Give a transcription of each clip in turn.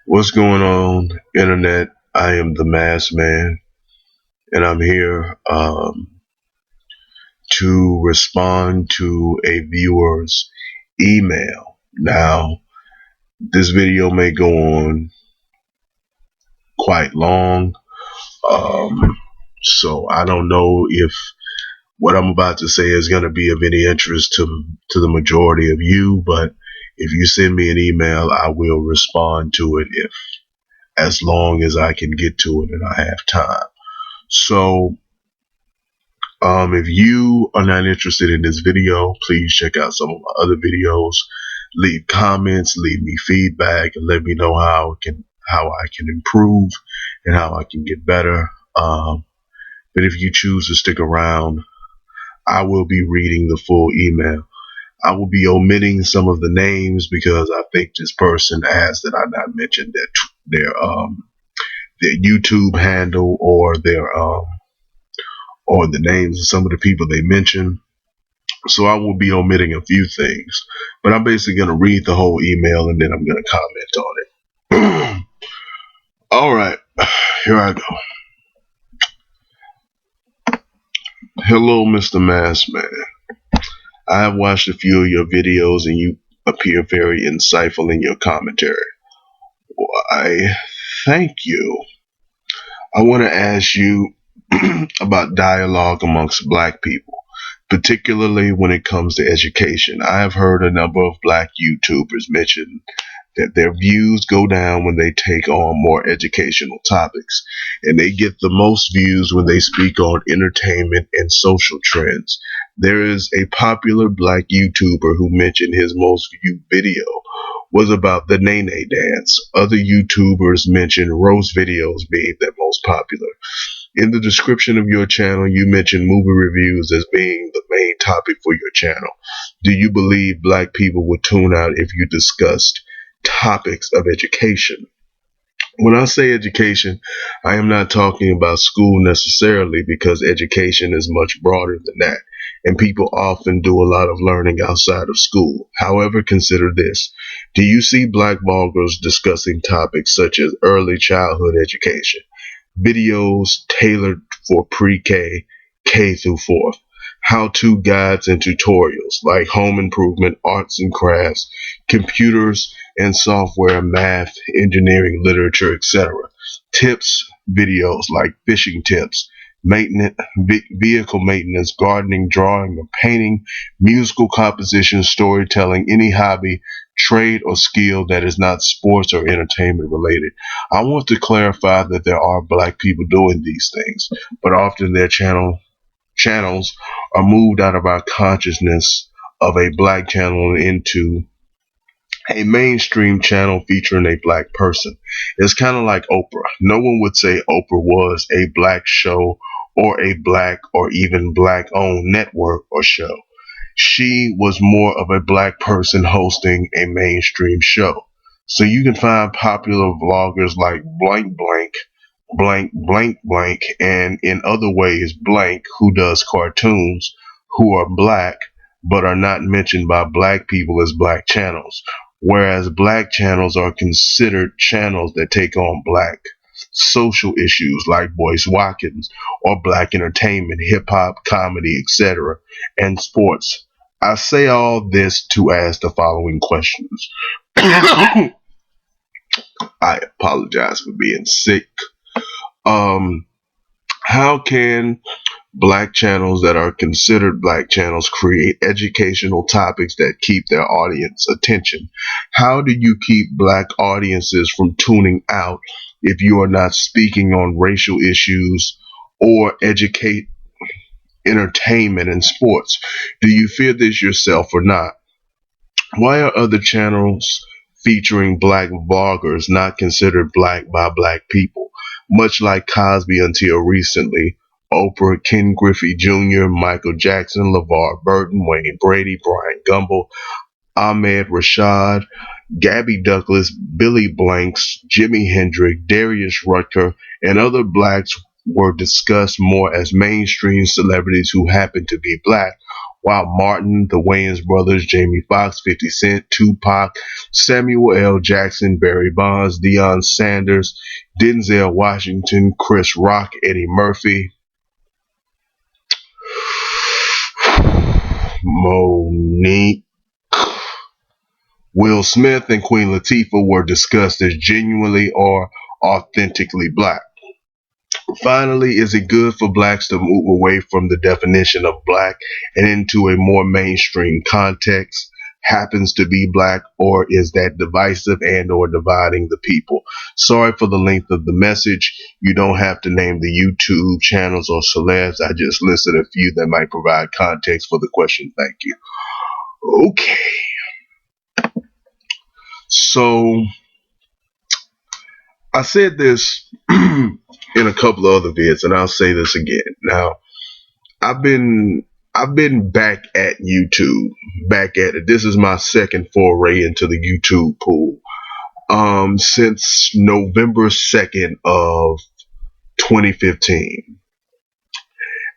What's going on, Internet? I am the Mass Man, and I'm here to respond to a viewer's email. Now, this video may go on quite long, so I don't know if what I'm about to say is going to be of any interest to the majority of you, but if you send me an email, I will respond to it if as long as I can get to it and I have time. So, if you are not interested in this video, please check out some of my other videos. Leave comments, leave me feedback, and let me know how I can improve and how I can get better. But if you choose to stick around, I will be reading the full email. I will be omitting some of the names because I think this person asked that I not mention their YouTube handle or the names of some of the people they mentioned. So I will be omitting a few things, but I'm basically going to read the whole email and then I'm going to comment on it. All right, here I go. Hello, Mr. Maskman. I have watched a few of your videos and you appear very insightful in your commentary. Why, thank you. I want to ask you about dialogue amongst black people, particularly when it comes to education. I have heard a number of black YouTubers mention that their views go down when they take on more educational topics, and they get the most views when they speak on entertainment and social trends. There is a popular black YouTuber who mentioned his most viewed video was about the Nene dance. Other YouTubers mentioned roast videos being their most popular. In the description of your channel, you mentioned movie reviews as being the main topic for your channel. Do you believe black people would tune out if you discussed topics of education? When I say education, I am not talking about school necessarily, because education is much broader than that, and people often do a lot of learning outside of school. However, consider this. Do you see black bloggers discussing topics such as early childhood education, videos tailored for pre-K, K through 4th, how-to guides and tutorials like home improvement, arts and crafts, computers and software, math, engineering, literature, etc. Tips videos like fishing tips, maintenance, vehicle maintenance, gardening, drawing or painting, musical composition, storytelling, any hobby, trade or skill that is not sports or entertainment related. I want to clarify that there are black people doing these things, but often their channels are moved out of our consciousness of a black channel into a mainstream channel featuring a black person. It's kind of like Oprah. No one would say Oprah was a black show or a black or even black owned network or show. She was more of a black person hosting a mainstream show. So you can find popular vloggers like blank blank blank blank blank and in other ways blank, who does cartoons, who are black but are not mentioned by black people as black channels, whereas black channels are considered channels that take on black social issues like Boyce Watkins, or black entertainment, hip hop, comedy, etc., and sports. I say all this to ask the following questions. I apologize for being sick. Um, how can black channels that are considered black channels create educational topics that keep their audience attention? How do you keep black audiences from tuning out if you are not speaking on racial issues or educate entertainment and sports? Do you fear this yourself or not? Why are other channels featuring black vloggers not considered black by black people? Much like Cosby until recently, Oprah, Ken Griffey Jr., Michael Jackson, LeVar Burton, Wayne Brady, Brian Gumble, Ahmed Rashad, Gabby Douglas, Billy Blanks, Jimi Hendrix, Darius Rucker, and other blacks were discussed more as mainstream celebrities who happen to be black, while Martin, the Wayans brothers, Jamie Foxx, 50 Cent, Tupac, Samuel L. Jackson, Barry Bonds, Deion Sanders, Denzel Washington, Chris Rock, Eddie Murphy, Monique, Will Smith, and Queen Latifah were discussed as genuinely or authentically black. Finally, is it good for blacks to move away from the definition of black and into a more mainstream context? Happens to be black, or is that divisive and or dividing the people? Sorry for the length of the message. You don't have to name the YouTube channels or celebs. I just listed a few that might provide context for the question. Thank you. Okay. So I said this in a couple of other vids, and I'll say this again. Now, I've been back at YouTube, back at it. This is my second foray into the YouTube pool. Since November 2nd of 2015.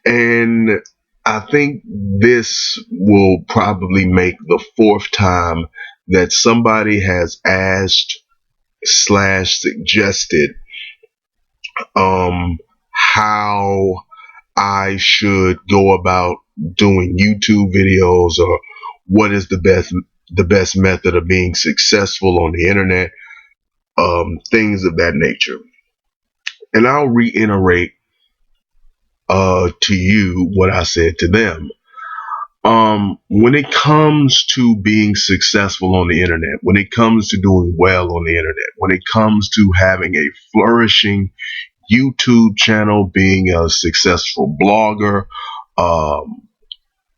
And I think this will probably make the fourth time that somebody has asked slash suggested how I should go about doing YouTube videos, or what is the best method of being successful on the internet, things of that nature. And I'll reiterate to you what I said to them. When it comes to being successful on the internet, when it comes to doing well on the internet, when it comes to having a flourishing YouTube channel, being a successful blogger,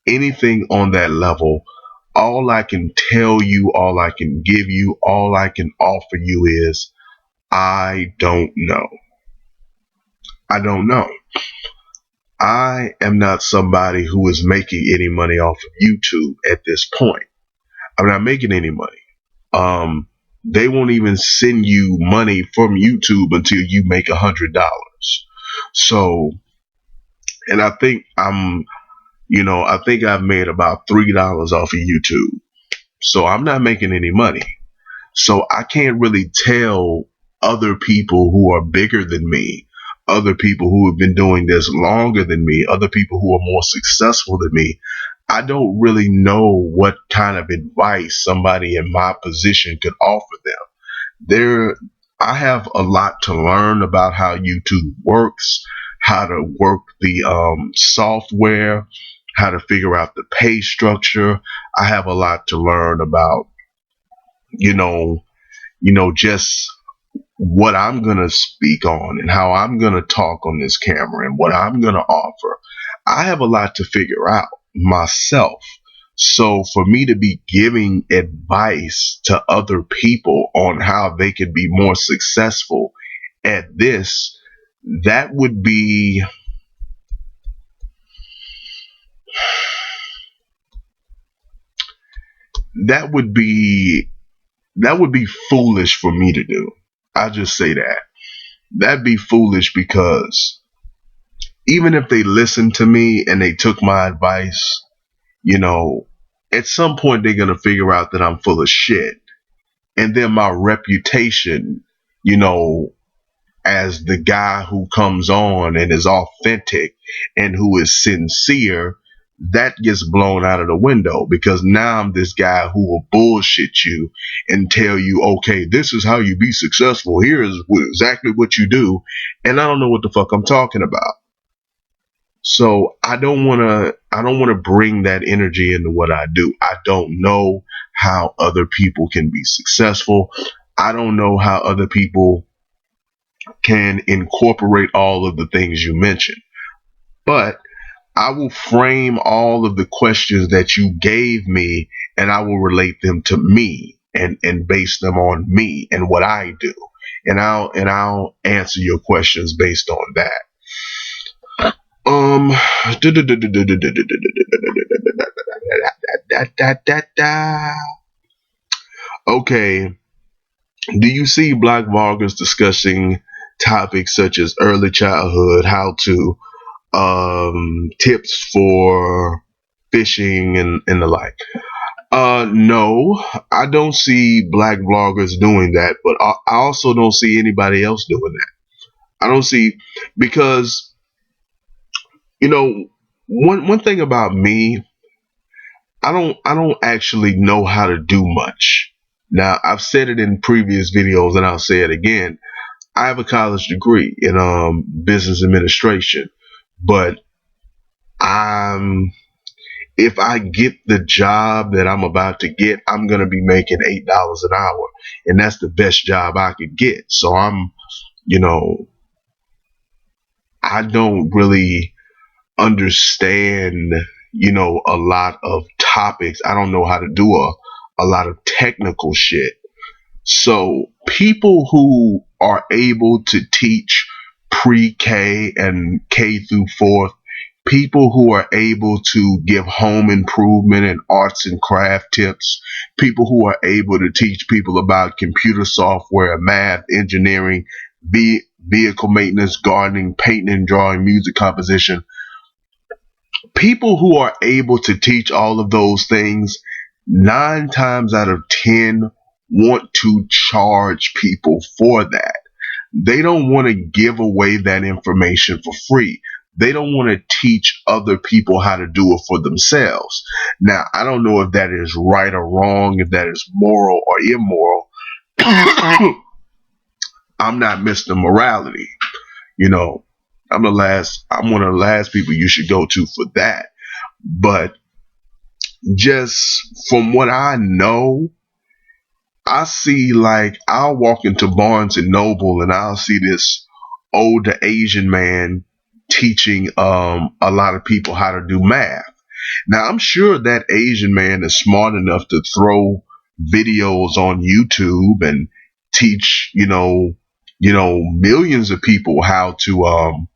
anything on that level, all I can tell you, all I can give you, all I can offer you is I don't know. I don't know. I am not somebody who is making any money off of YouTube at this point. I'm not making any money. They won't even send you money from YouTube until you make $100. So, and I think I think I've made about $3 off of YouTube. So I'm not making any money. So I can't really tell other people who are bigger than me, other people who have been doing this longer than me, other people who are more successful than me. I don't really know what kind of advice somebody in my position could offer them. I have a lot to learn about how YouTube works, how to work the software, how to figure out the pay structure. I have a lot to learn about, just what I'm going to speak on and how I'm going to talk on this camera and what I'm going to offer. I have a lot to figure out myself. So for me to be giving advice to other people on how they could be more successful at this, that would be foolish for me to do. I just say that. That'd be foolish, because even if they listened to me and they took my advice, at some point they're going to figure out that I'm full of shit. And then my reputation, as the guy who comes on and is authentic and who is sincere, that gets blown out of the window, because now I'm this guy who will bullshit you and tell you, okay, this is how you be successful. Here is exactly what you do. And I don't know what the fuck I'm talking about. So I don't want to bring that energy into what I do. I don't know how other people can be successful. I don't know how other people can incorporate all of the things you mentioned. But I will frame all of the questions that you gave me, and I will relate them to me and base them on me and what I do. And I'll answer your questions based on that. Okay. Do you see black vloggers discussing topics such as early childhood, how to, tips for fishing and the like. No, I don't see black vloggers doing that, but I also don't see anybody else doing that. I don't see, because you know, one thing about me, I don't actually know how to do much. Now, I've said it in previous videos and I'll say it again. I have a college degree in business administration, but I'm if I get the job that I'm about to get, I'm gonna be making $8 an hour, and that's the best job I could get. So you know, I don't really understand, a lot of topics. I don't know how to do a lot of technical shit. So people who are able to teach pre-K and K through fourth, people who are able to give home improvement and arts and craft tips, people who are able to teach people about computer software, math, engineering, vehicle maintenance, gardening, painting and drawing, music composition, people who are able to teach all of those things, 9 times out of 10 want to charge people for that. They don't want to give away that information for free. They don't want to teach other people how to do it for themselves. Now, I don't know if that is right or wrong, if that is moral or immoral. I'm not Mr. Morality. You know, I'm one of the last people you should go to for that. But just from what I know, I see, like, I'll walk into Barnes and Noble and I'll see this older Asian man teaching a lot of people how to do math. Now, I'm sure that Asian man is smart enough to throw videos on YouTube and teach, millions of people how to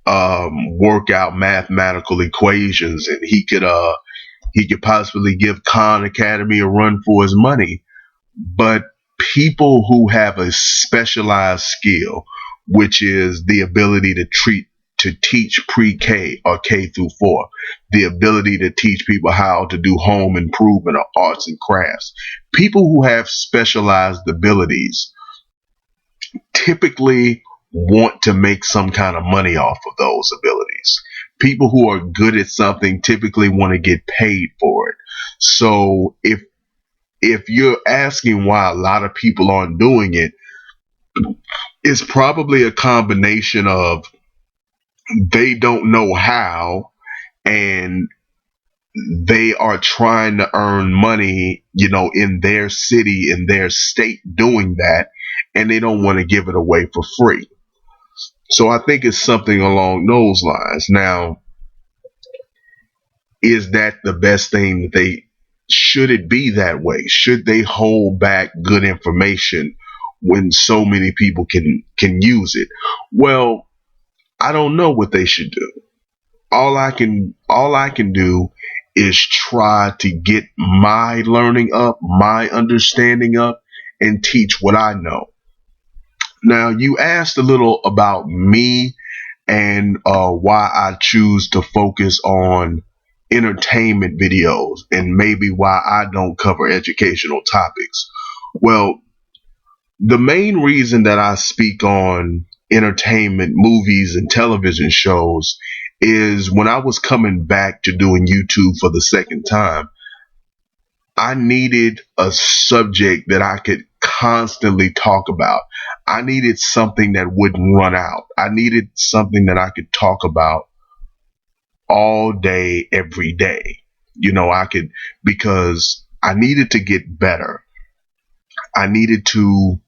work out mathematical equations, and he could possibly give Khan Academy a run for his money. But people who have a specialized skill, which is the ability to teach pre-K or K through 4, the ability to teach people how to do home improvement or arts and crafts, people who have specialized abilities typically want to make some kind of money off of those abilities. People who are good at something typically want to get paid for it. So if you're asking why a lot of people aren't doing it, it's probably a combination of they don't know how, and they are trying to earn money, in their city, in their state doing that, and they don't want to give it away for free. So I think it's something along those lines. Now, is that the best thing that should it be that way? Should they hold back good information when so many people can use it? Well, I don't know what they should do. All I can do is try to get my learning up, my understanding up, and teach what I know. Now, you asked a little about me and why I choose to focus on entertainment videos, and maybe why I don't cover educational topics. Well, the main reason that I speak on entertainment, movies, and television shows is when I was coming back to doing YouTube for the second time, I needed a subject that I could constantly talk about. I needed something that wouldn't run out. I needed something that I could talk about all day, every day. Because I needed to get better. I needed to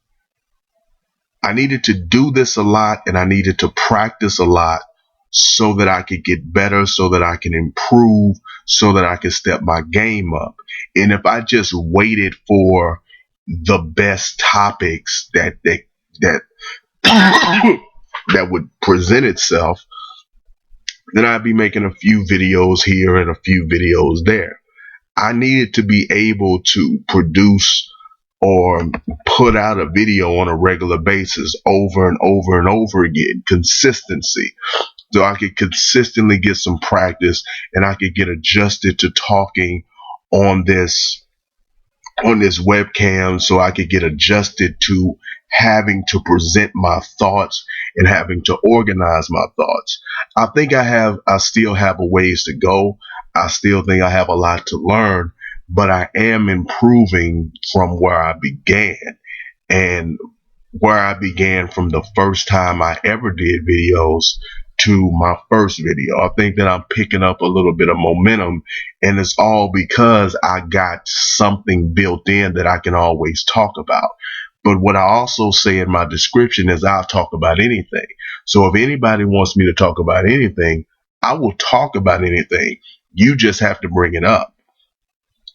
do this a lot, and I needed to practice a lot so that I could get better, so that I can improve, so that I can step my game up. And if I just waited for the best topics that that would present itself, then I'd be making a few videos here and a few videos there. I needed to be able to produce or put out a video on a regular basis over and over and over again. Consistency. so I could consistently get some practice and I could get adjusted to talking on this webcam, so I could get adjusted to having to present my thoughts and having to organize my thoughts. I still have a ways to go. I still think I have a lot to learn, but I am improving from where I began. And where I began from the first time I ever did videos to my first video, I think that I'm picking up a little bit of momentum, and it's all because I got something built in that I can always talk about. But what I also say in my description is I'll talk about anything. So if anybody wants me to talk about anything, I will talk about anything. You just have to bring it up.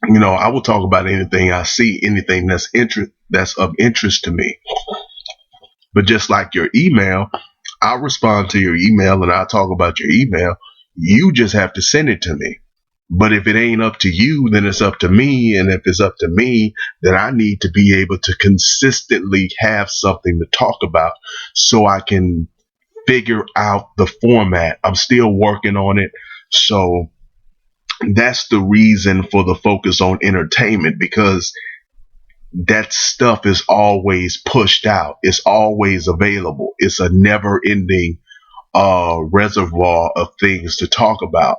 I will talk about anything I see, anything that's of interest to me. But just like your email, I'll respond to your email and I'll talk about your email. You just have to send it to me. But if it ain't up to you, then it's up to me. And if it's up to me, then I need to be able to consistently have something to talk about so I can figure out the format. I'm still working on it. So that's the reason for the focus on entertainment, because that stuff is always pushed out. It's always available. It's a never ending reservoir of things to talk about.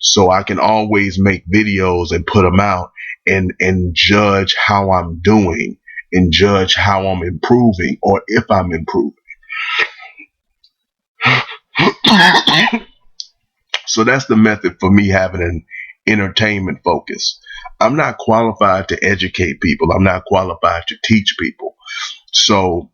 So I can always make videos and put them out and judge how I'm doing and judge how I'm improving or if I'm improving. So that's the method for me having an entertainment focus. I'm not qualified to educate people. I'm not qualified to teach people. So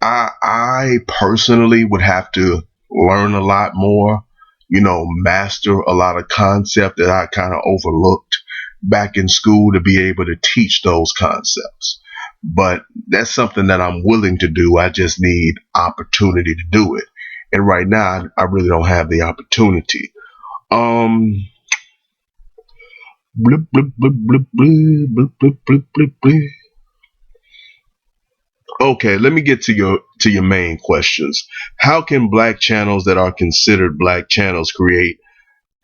I personally would have to learn a lot more, master a lot of concepts that I kind of overlooked back in school to be able to teach those concepts. But that's something that I'm willing to do. I just need opportunity to do it. And right now, I really don't have the opportunity. Blip, blip, blip, blip, blip, blip, blip, blip, blip, blip. Okay, let me get to your main questions. How can black channels that are considered black channels create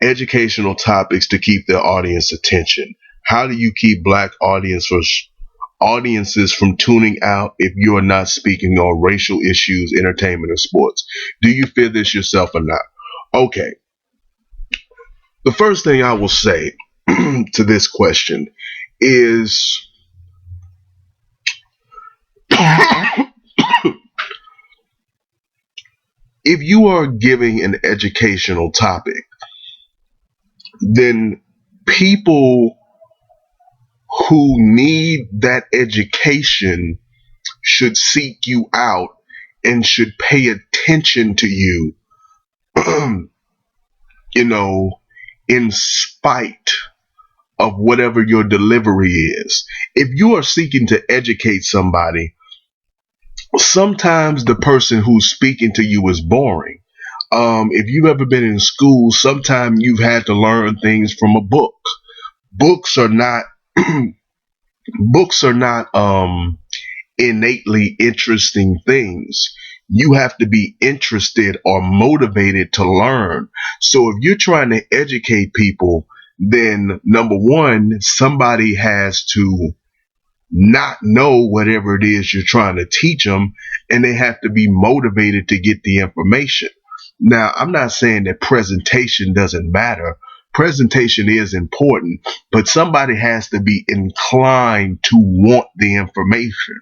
educational topics to keep their audience attention? How do you keep black audiences from tuning out if you are not speaking on racial issues, entertainment, or sports? Do you fear this yourself or not? Okay, the first thing I will say to this question is if you are giving an educational topic, then people who need that education should seek you out and should pay attention to you, in spite of whatever your delivery is. If you are seeking to educate somebody, sometimes the person who's speaking to you is boring. If you've ever been in school, sometimes you've had to learn things from a book. Books are not books are not innately interesting things. You have to be interested or motivated to learn. So if you're trying to educate people, then number one, somebody has to not know whatever it is you're trying to teach them, and they have to be motivated to get the information. Now, I'm not saying that presentation doesn't matter. Presentation is important, but somebody has to be inclined to want the information.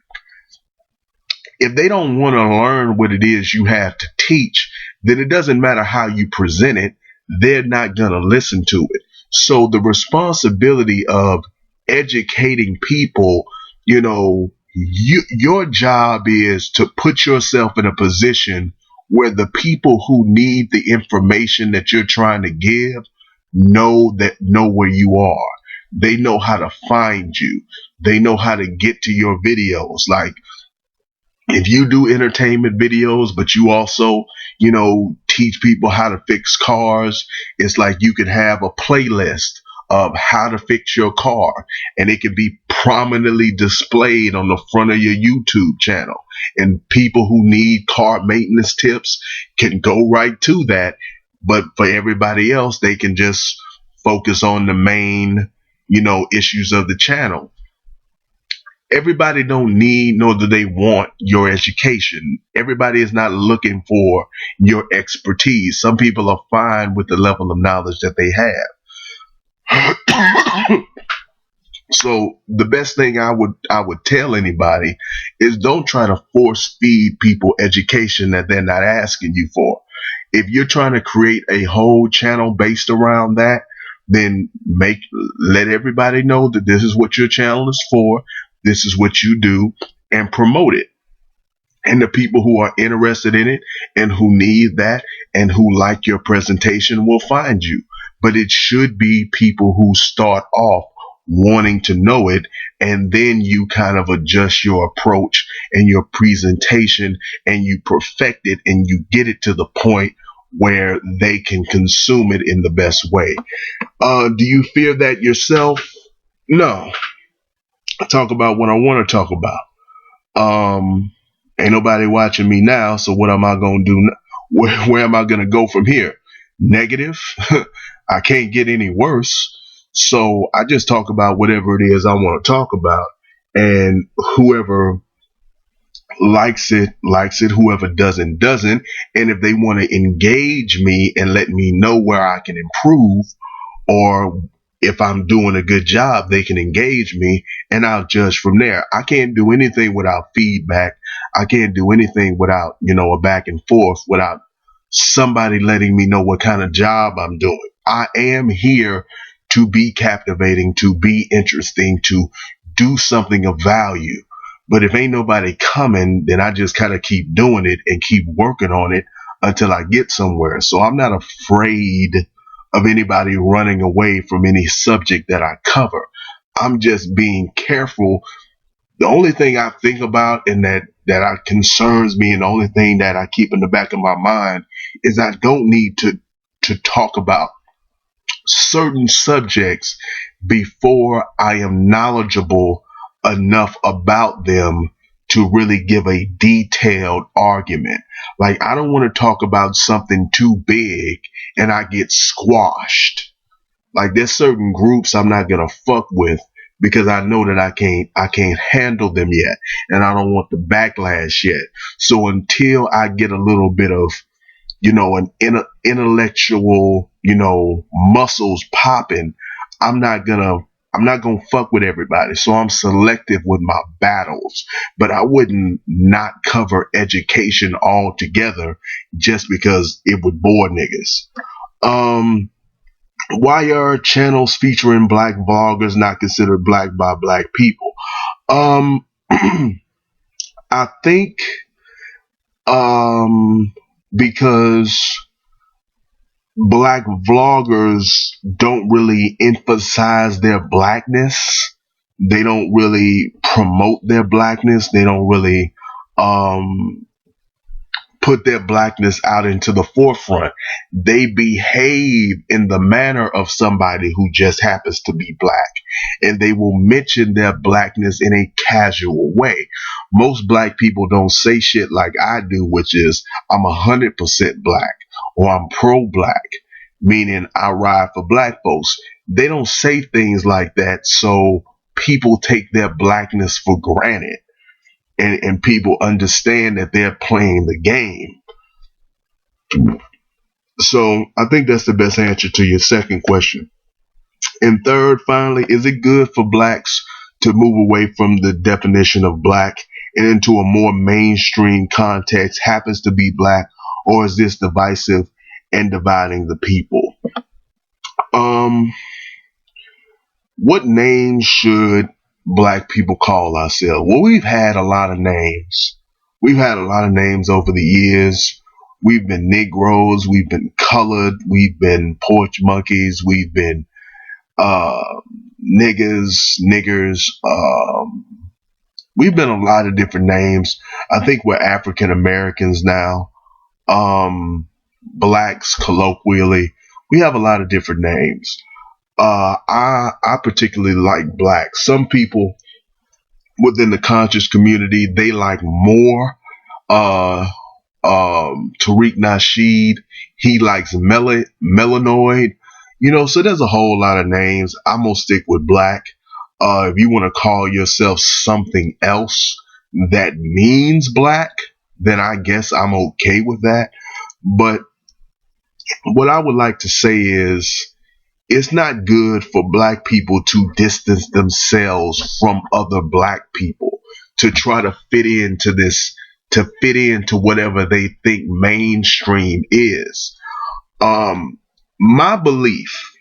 If they don't want to learn what it is you have to teach, then it doesn't matter how you present it. They're not going to listen to it. So the responsibility of educating people, your job is to put yourself in a position where the people who need the information that you're trying to give know where you are. They know how to find you. They know how to get to your videos. Like, if you do entertainment videos, but you also, teach people how to fix cars, it's like you could have a playlist of how to fix your car, and it can be prominently displayed on the front of your YouTube channel. And people who need car maintenance tips can go right to that. But for everybody else, they can just focus on the main, issues of the channel. Everybody don't need nor do they want your education. Everybody is not looking for your expertise. Some people are fine with the level of knowledge that they have. So the best thing I would tell anybody is don't try to force feed people education that they're not asking you for. If you're trying to create a whole channel based around that, then let everybody know that this is what your channel is for. This is what you do, and promote it. And the people who are interested in it and who need that and who like your presentation will find you. But it should be people who start off wanting to know it, and then you kind of adjust your approach and your presentation, and you perfect it, and you get it to the point where they can consume it in the best way. Do you fear that yourself? No. I talk about what I want to talk about. Ain't nobody watching me now, so what am I gonna do? Where am I gonna go from here? Negative. I can't get any worse. So I just talk about whatever it is I want to talk about, and whoever likes it, likes it. Whoever doesn't. And if they want to engage me and let me know where I can improve, or if I'm doing a good job, they can engage me, and I'll judge from there. I can't do anything without feedback. I can't do anything without, a back and forth, without somebody letting me know what kind of job I'm doing. I am here to be captivating, to be interesting, to do something of value. But if ain't nobody coming, then I just kind of keep doing it and keep working on it until I get somewhere. So I'm not afraid of anybody running away from any subject that I cover. I'm just being careful. The only thing I think about and that concerns me, and the only thing that I keep in the back of my mind, is I don't need to talk about certain subjects before I am knowledgeable enough about them to really give a detailed argument. Like, I don't want to talk about something too big and I get squashed. Like, there's certain groups I'm not gonna fuck with because I know that I can't handle them yet, and I don't want the backlash yet. So until I get a little bit of, an intellectual, muscles popping, I'm not gonna fuck with everybody. So I'm selective with my battles. But I wouldn't not cover education altogether just because it would bore niggas. Why are channels featuring black vloggers not considered black by black people? I think because black vloggers don't really emphasize their blackness. They don't really promote their blackness. They don't really put their blackness out into the forefront. They behave in the manner of somebody who just happens to be black, and they will mention their blackness in a casual way. Most black people don't say shit like I do, which is I'm 100% black, or I'm pro-black, meaning I ride for black folks. They don't say things like that, so people take their blackness for granted. And people understand that they're playing the game. So I think that's the best answer to your second question. And third, finally, is it good for blacks to move away from the definition of black and into a more mainstream context happens to be black, or is this divisive and dividing the people? What names should black people call ourselves? Well, we've had a lot of names. We've had a lot of names over the years. We've been Negroes. We've been colored. We've been porch monkeys. We've been niggers. We've been a lot of different names. I think we're African Americans now. Blacks, colloquially. We have a lot of different names. I particularly like black. Some people within the conscious community, they like more. Uh, Tariq Nasheed, he likes melanoid. So there's a whole lot of names. I'm gonna stick with black. If you want to call yourself something else that means black, then I guess I'm okay with that. But what I would like to say is it's not good for black people to distance themselves from other black people to try to fit into whatever they think mainstream is. My belief,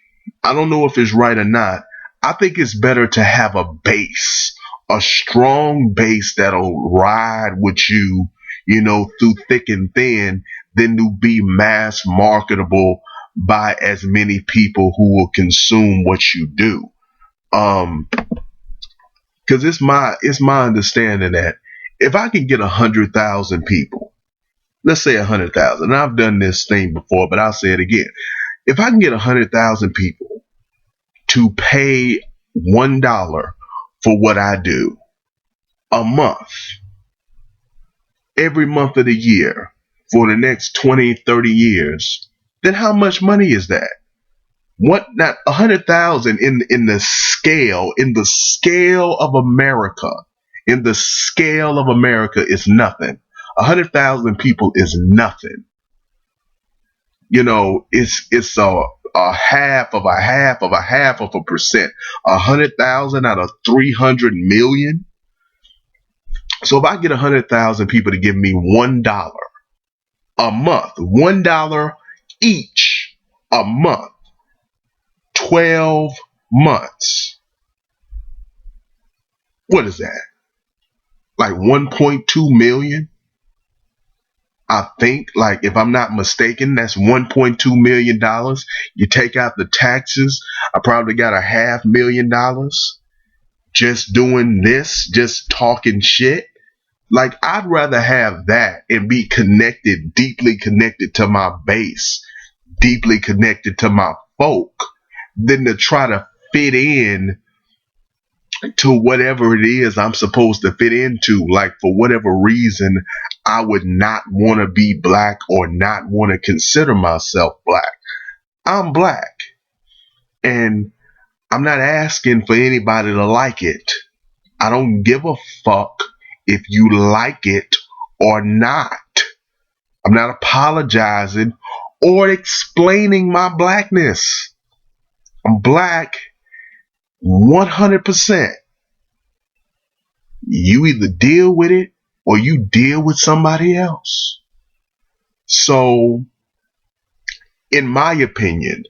I don't know if it's right or not. I think it's better to have a base, a strong base that'll ride with you, through thick and thin, than to be mass marketable by as many people who will consume what you do. Because it's my understanding that if I can get 100,000 people, let's say 100,000, and I've done this thing before, but I'll say it again. If I can get 100,000 people to pay $1 for what I do a month, every month of the year for the next 20, 30 years, then how much money is that? What, not 100,000 in the scale of America. In the scale of America is nothing. 100,000 people is nothing. It's a half of a half of a half of a percent. 100,000 out of 300 million. So if I get 100,000 people to give me $1 a month, $1 each a month, 12 months. What is that? Like 1.2 million? I think, like, if I'm not mistaken, that's $1.2 million. You take out the taxes, I probably got $500,000 just doing this, just talking shit. Like, I'd rather have that and be connected, deeply connected to my base, deeply connected to my folk, than to try to fit in to whatever it is I'm supposed to fit into. Like, for whatever reason, I would not want to be black or not want to consider myself black. I'm black. And I'm not asking for anybody to like it. I don't give a fuck if you like it or not. I'm not apologizing or explaining my blackness. I'm black 100%. You either deal with it or you deal with somebody else. So, in my opinion,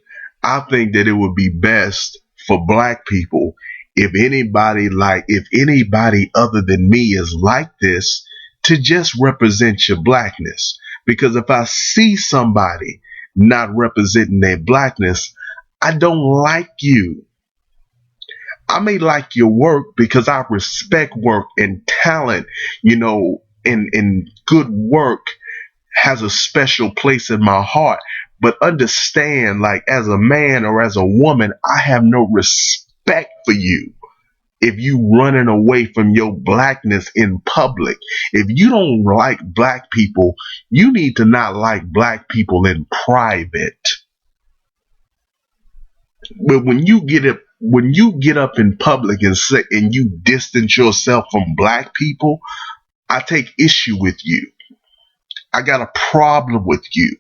I think that it would be best for black people if anybody other than me is like this, to just represent your blackness. Because if I see somebody not representing their blackness, I don't like you. I may like your work because I respect work and talent, and good work has a special place in my heart. But understand, like, as a man or as a woman, I have no respect for you if you running away from your blackness in public. If you don't like black people, you need to not like black people in private. But when you get up in public and you distance yourself from black people, I take issue with you. I got a problem with you.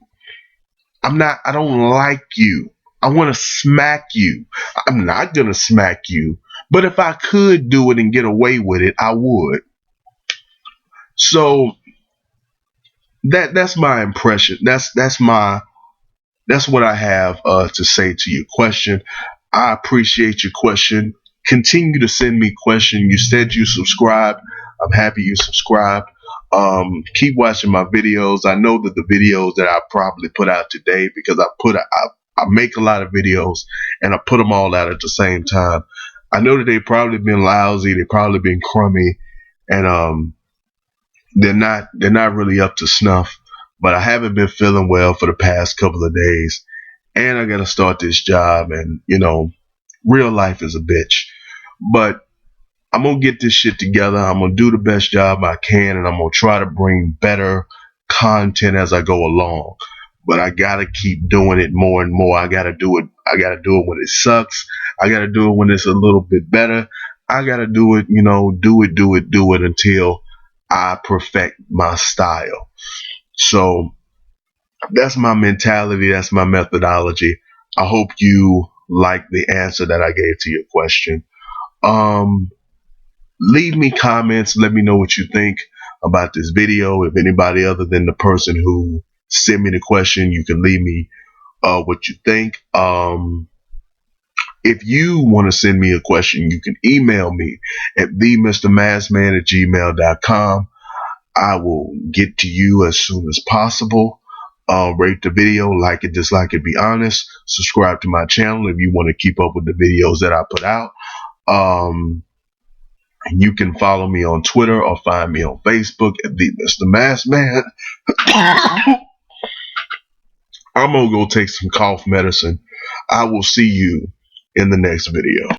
I don't like you. I want to smack you. I'm not going to smack you. But if I could do it and get away with it, I would. So that's my impression. That's what I have to say to your question. I appreciate your question. Continue to send me questions. You said you subscribed. I'm happy you subscribed. Keep watching my videos. I know that the videos that I probably put out today, because I make a lot of videos and I put them all out at the same time. I know that they've probably been lousy. They've probably been crummy, and they're not really up to snuff. But I haven't been feeling well for the past couple of days, and I got to start this job, and Real life is a bitch. But I'm gonna get this shit together. I'm gonna do the best job I can, and I'm gonna try to bring better content as I go along. But I gotta keep doing it more and more. I gotta do it. I gotta do it when it sucks. I gotta do it when it's a little bit better. I gotta do it, do it until I perfect my style. So that's my mentality. That's my methodology. I hope you like the answer that I gave to your question. Um, Leave me comments. Let me know what you think about this video. If anybody other than the person who sent me the question, you can leave me what you think. If you want to send me a question, you can email me at themrmassman@gmail.com. I will get to you as soon as possible. Rate the video, like it, dislike it, be honest. Subscribe to my channel if you want to keep up with the videos that I put out. Um, You can follow me on Twitter or find me on Facebook at the Mr. Mask Man. I'm gonna go take some cough medicine. I will see you in the next video.